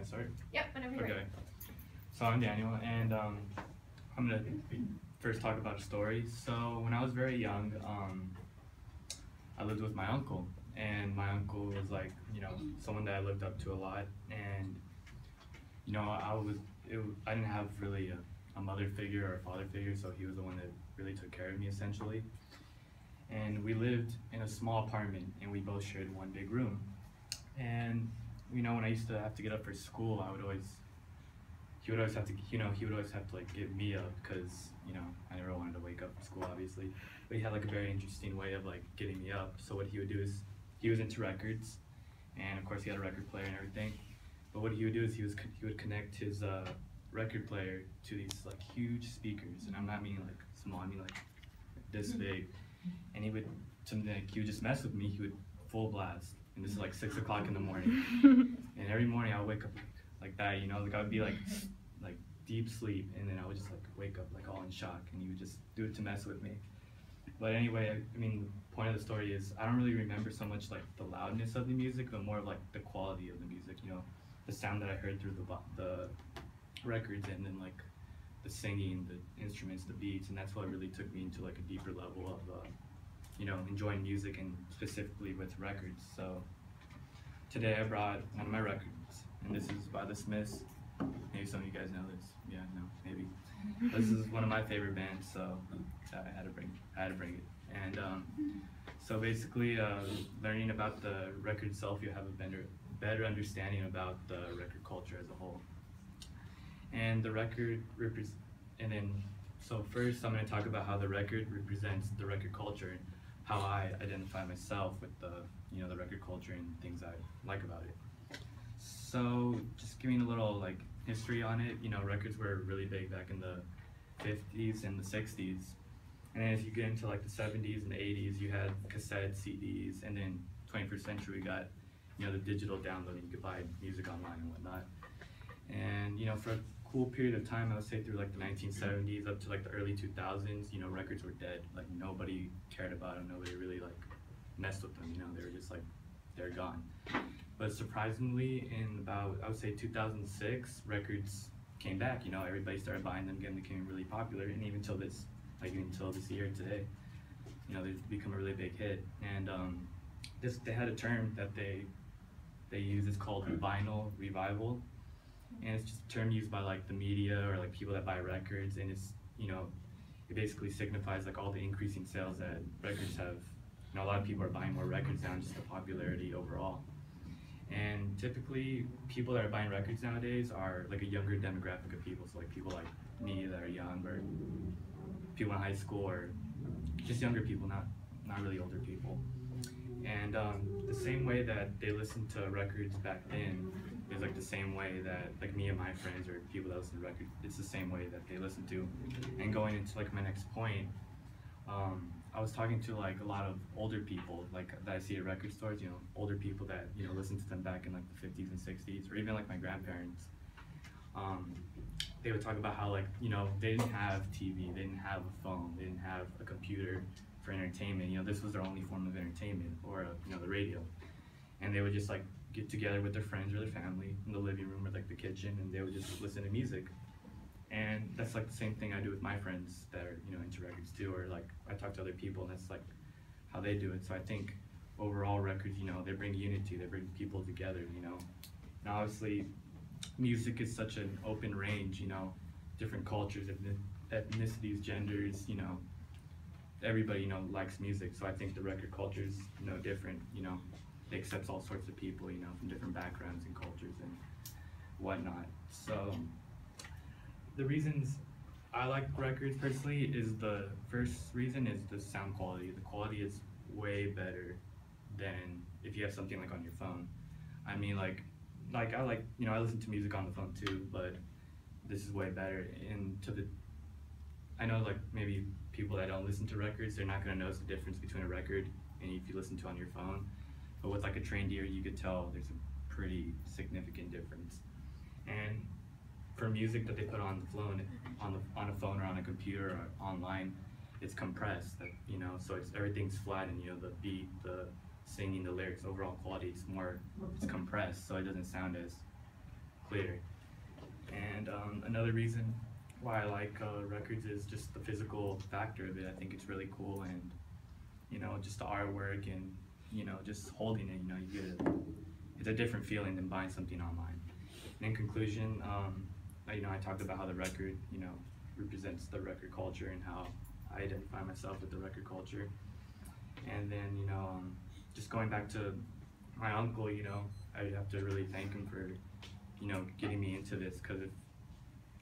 start? Yep, whenever you're ready. So I'm Daniel, and I'm gonna first talk about a story. So when I was very young, I lived with my uncle, and my uncle was like, someone that I looked up to a lot, and I didn't have really a mother figure or a father figure, so he was the one that really took care of me essentially. And we lived in a small apartment, and we both shared one big room. And when I used to have to get up for school, he would always have to like get me up because I never wanted to wake up for school obviously. But he had like a very interesting way of like getting me up. So what he would do is he was into records, and of course he had a record player and everything. But what he would do is he would connect his record player to these like huge speakers, and I'm not meaning like small, I mean like this big. And he would just mess with me. He would full blast, and this is like 6 o'clock in the morning. And every morning I would wake up like that, like I would be like deep sleep, and then I would just like wake up like all in shock, and he would just do it to mess with me. But anyway, I mean, the point of the story is I don't really remember so much like the loudness of the music, but more of like the quality of the music. The sound that I heard through the records, and then like the singing, the instruments, the beats, and that's what really took me into like a deeper level of enjoying music, and specifically with records. So today I brought one of my records, and this is by the Smiths. Maybe some of you guys know this. Yeah, no, maybe. This is one of my favorite bands, so I had to bring it. And so basically, learning about the record itself, you have a better understanding about the record culture as a whole. And the record so first I'm going to talk about how the record represents the record culture, and how I identify myself with the the record culture and things I like about it. So just giving a little like history on it, records were really big back in the 50s and the 60s. And then as you get into like the 70s and the 80s, you had cassettes, CDs, and then 21st century we got the digital downloading. You could buy music online and whatnot. And for a cool period of time, I would say through like the 1970s up to like the early 2000s, records were dead. Like nobody cared about them, nobody really like messed with them. They were just like, they're gone. But surprisingly, in about, I would say 2006, records came back. Everybody started buying them again, became really popular, and even till this year today, they've become a really big hit. And they had a term that they use. It's called vinyl revival, and it's just a term used by like the media or like people that buy records, and it's it basically signifies like all the increasing sales that records have. A lot of people are buying more records now, just the popularity overall. And typically, people that are buying records nowadays are like a younger demographic of people, so like people like me that are young, or people in high school, or just younger people, not really older people. And the same way that they listened to records back then is like the same way that like me and my friends or people that listen to records, it's the same way that they listen to. And going into like my next point, I was talking to like a lot of older people like that I see at record stores, older people that listened to them back in like the 50s and 60s, or even like my grandparents. They would talk about how like they didn't have TV, they didn't have a phone, they didn't have a computer for entertainment. This was their only form of entertainment, or the radio. And they would just like get together with their friends or their family in the living room or like the kitchen, and they would just listen to music. And that's like the same thing I do with my friends that are into records too, or like I talk to other people, and that's like how they do it. So I think overall records, they bring unity, they bring people together. And obviously music is such an open range, different cultures, ethnicities, genders, everybody likes music. So I think the record culture is no different. It accepts all sorts of people, from different backgrounds and cultures and whatnot. So the reasons I like records personally is, the first reason is the sound quality. The quality is way better than if you have something like on your phone. I mean, I listen to music on the phone too, but this is way better. And I know like maybe people that don't listen to records, they're not gonna notice the difference between a record and if you listen to it on your phone. But with like a trained ear, you could tell there's a pretty significant difference. And for music that they put on the phone, on a phone or on a computer or online, it's compressed. So everything's flat, and the beat, the singing, the lyrics, overall quality, it's compressed, so it doesn't sound as clear. And another reason why I like records is just the physical factor of it. I think it's really cool, and just the artwork, and just holding it. You get it's a different feeling than buying something online. And in conclusion, I talked about how the record represents the record culture and how I identify myself with the record culture. And then just going back to my uncle, I have to really thank him for getting me into this, because if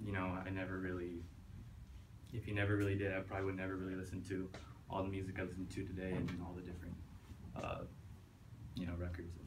he never really did, I probably would never really listen to all the music I listen to today, and all the different records.